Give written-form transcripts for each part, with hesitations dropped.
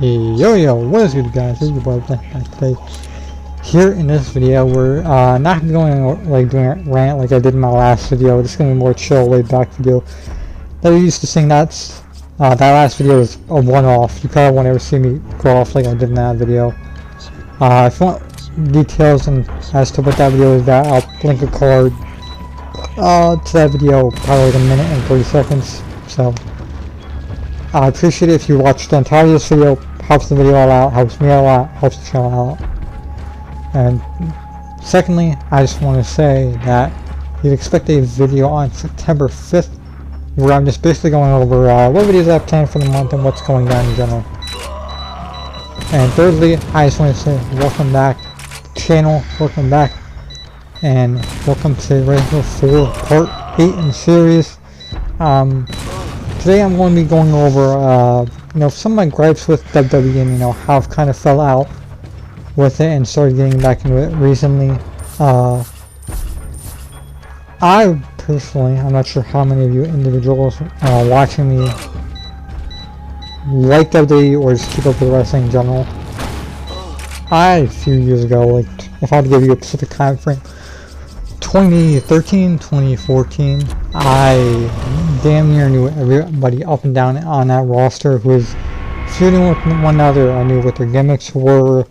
Yo, what is good, guys? This is your boy back today. Here in this video, we're not going like doing a rant like I did in my last video. This is gonna be more chill, laid back video that I used to sing. That last video was a one-off. You probably won't ever see me go off like I did in that video. If you want details and as to what that video is, I'll link a card to that video, probably like a minute and 30 seconds. So I appreciate it if you watch the entirety of this video. Helps the video all out, helps me a lot, helps the channel out. And secondly, I just want to say that you'd expect a video on September 5th where I'm just basically going over what videos I have planned for the month and what's going on in general. And thirdly, I just want to say welcome back to the channel, welcome back, and welcome to Resident Evil 4 Part 8 in the series. Today I'm going to be going over some of my gripes with WWE and how I've kind of fell out with it and started getting back into it recently. I personally, I'm not sure how many of you individuals watching me like WWE or just keep up with wrestling in general. A few years ago, like if I had to give you a specific time frame, 2013, 2014, I damn near knew everybody up and down on that roster who was feuding with one another. I knew what their gimmicks were,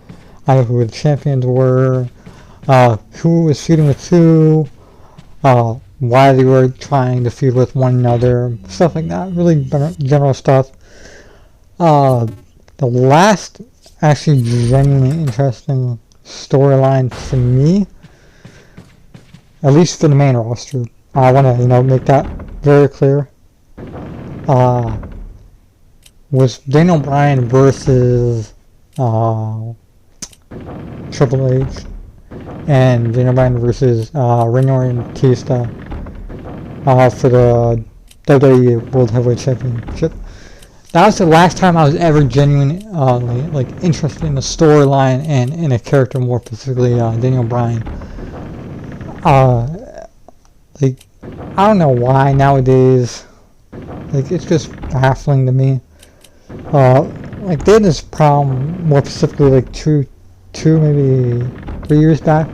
I knew who the champions were, who was feuding with who, why they were trying to feud with one another, stuff like that, really general stuff. The last actually genuinely interesting storyline to me, at least for the main roster, I want to make that very clear, was Daniel Bryan versus Triple H, and Daniel Bryan versus Reno and Batista for the WWE World Heavyweight Championship. That was the last time I was ever genuinely interested in the storyline and in a character, more specifically Daniel Bryan. I don't know why nowadays, it's just baffling to me. They had this problem, more specifically two, maybe 3 years back,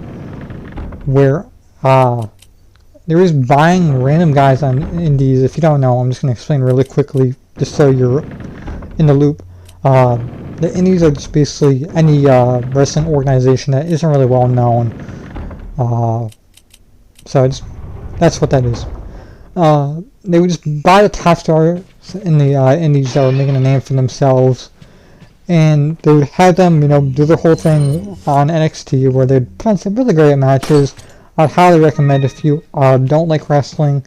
where they were just buying random guys on indies. If you don't know, I'm just going to explain really quickly, just so you're in the loop. The indies are just basically any wrestling organization that isn't really well known. So that's what that is. They would just buy the top stars in the indies that were making a name for themselves, and they would have them, do the whole thing on NXT, where they'd put on some really great matches. I'd highly recommend if you don't like wrestling,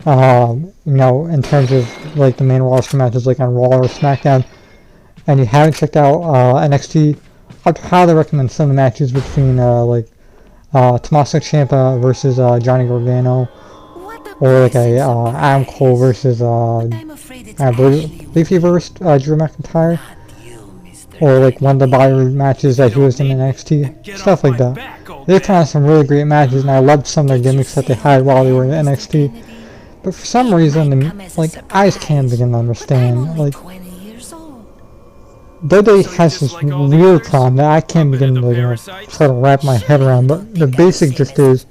in terms of the main roster matches like on Raw or SmackDown, and you haven't checked out NXT, I'd highly recommend some of the matches between Tommaso Ciampa versus Johnny Gargano, or Adam Cole versus I believe he versed Drew McIntyre, or one of the body matches that he was in NXT, stuff like that. They put on some really great matches, and I loved some of their gimmicks that they had while they were in NXT. But for some reason, I just can't begin to understand. WWE has this weird problem that I can't begin to try to wrap my head around. But the basic gist is,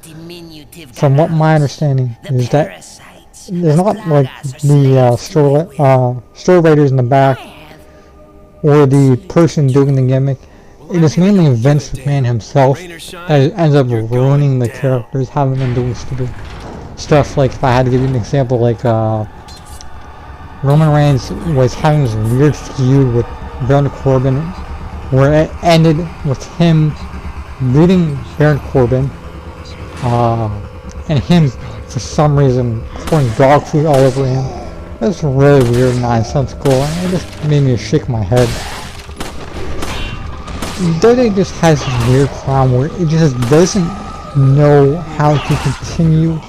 from what my understanding is, that there's not the story writers in the back or the person doing the gimmick. It is mainly Vince McMahon himself that ends up ruining the characters, having them doing stupid stuff. If I had to give you an example, Roman Reigns was having this weird feud with Baron Corbin, where it ended with him beating Baron Corbin, and him for some reason pouring dog food all over him. That's really weird and nonsensical, and it just made me shake my head. WWE just has this weird problem where it just doesn't know how to continue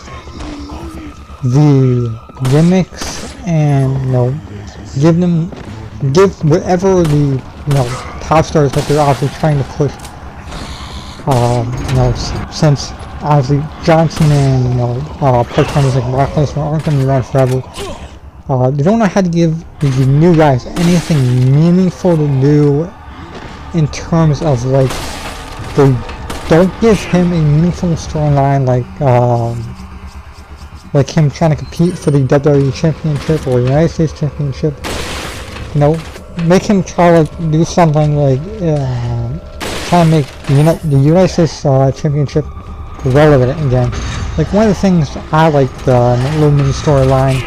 the gimmicks and give whatever the top stars that they're obviously trying to push. Since obviously John Cena and part-timers like Brock Lesnar aren't going to be around forever. They don't know how to give the new guys anything meaningful to do in terms of like, they don't give him a meaningful storyline like him trying to compete for the WWE Championship or United States Championship. You know, make him try to do something like try to make the United States Championship relevant again. Like one of the things I liked in the little mini storyline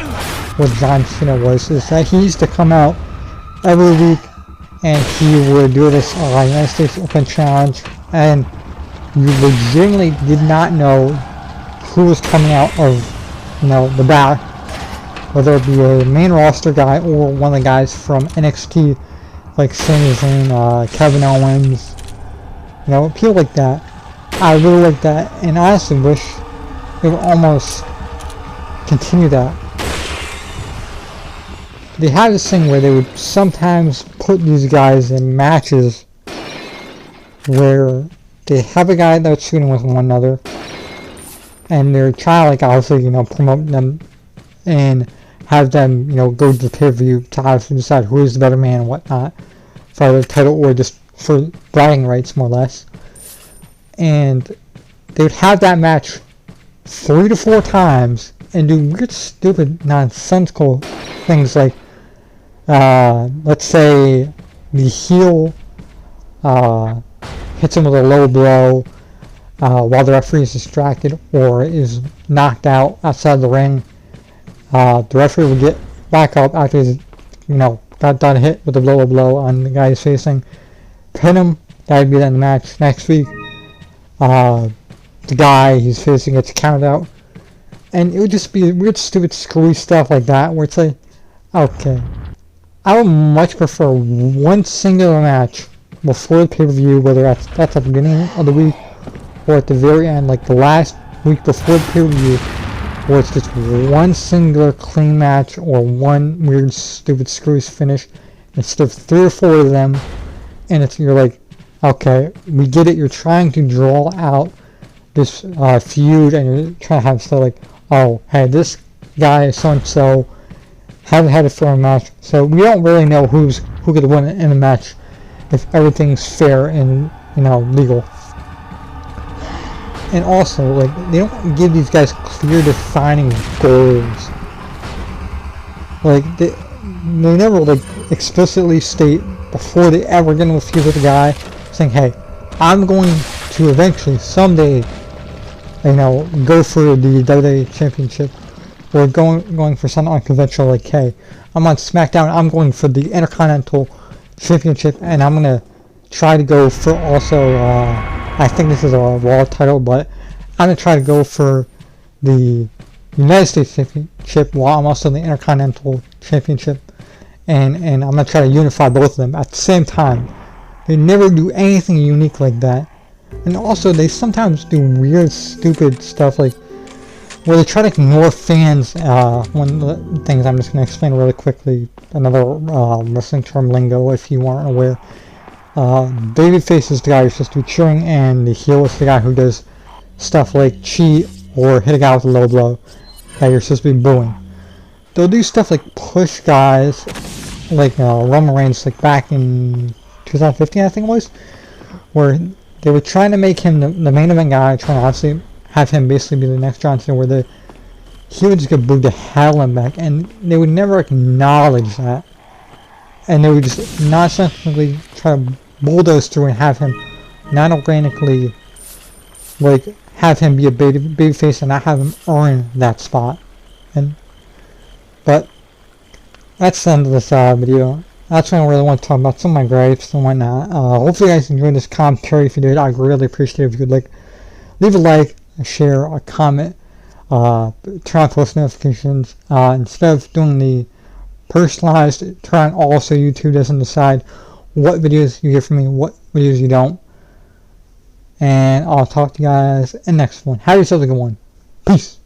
with John Cena is that he used to come out every week and he would do this United States Open Challenge, and you legitimately did not know who was coming out of the back, whether it be a main roster guy or one of the guys from NXT, like Sami Zayn, Kevin Owens, people like that. I really like that, and I honestly wish they would almost continue that. They have this thing where they would sometimes put these guys in matches where they have a guy that's shooting with one another, and they're trying to obviously promote them and have them go to the pay-per-view to obviously decide who is the better man and whatnot for the title, or just for bragging rights more or less. And they would have that match 3 to 4 times and do weird, stupid, nonsensical things like let's say the heel hits him with a low blow while the referee is distracted or is knocked out outside the ring. The referee will get back up after he's got done hit with a low blow on the guy he's facing, pin him. That would be the match. Next week the guy he's facing gets counted out, and it would just be weird, stupid, screwy stuff like that where it's like, okay, I would much prefer one singular match before the pay-per-view, whether that's at the beginning of the week or at the very end, like the last week before the pay-per-view, where it's just one singular clean match or one weird, stupid, screwy finish instead of 3 or 4 of them. And you're like, okay, we get it, you're trying to draw out this feud, and you're trying to have stuff like, oh, hey, this guy is so-and-so, haven't had a fair match, so we don't really know who could win in a match if everything's fair and legal. And also, like, they don't give these guys clear defining goals. Like they never explicitly state before they ever get into a feud with a guy saying, hey, I'm going to eventually someday go for the WWE Championship, or going for something unconventional like, hey, I'm on SmackDown, I'm going for the Intercontinental Championship, and I'm going to try to go for also, I think this is a Raw title, but I'm going to try to go for the United States Championship while I'm also the Intercontinental Championship, and I'm going to try to unify both of them at the same time. They never do anything unique like that. And also, they sometimes do weird, stupid stuff like where they try to ignore fans. One of the things I'm just going to explain really quickly, another wrestling term lingo if you aren't aware. Babyface is the guy who's supposed to be cheering, and the heel is the guy who does stuff like cheat or hit a guy with a low blow that you're supposed to be booing. They'll do stuff like push guys, like Roman Reigns, like back in 2015 I think it was, where they were trying to make him the main event guy, trying to obviously have him basically be the next John Cena, where he would just get booed to hell and back, and they would never acknowledge that, and they would just nonsensically try to bulldoze through and have him not organically have him be a babyface and not have him earn that spot. But that's the end of this video. That's what I really want to talk about, some of my gripes and whatnot. Hopefully you guys enjoyed this commentary. If you did, I'd really appreciate it if you could leave a like, a share, a comment, turn on post notifications. Instead of doing the personalized, turn on all so YouTube doesn't decide what videos you get from me, what videos you don't. And I'll talk to you guys in the next one. Have yourself a good one. Peace.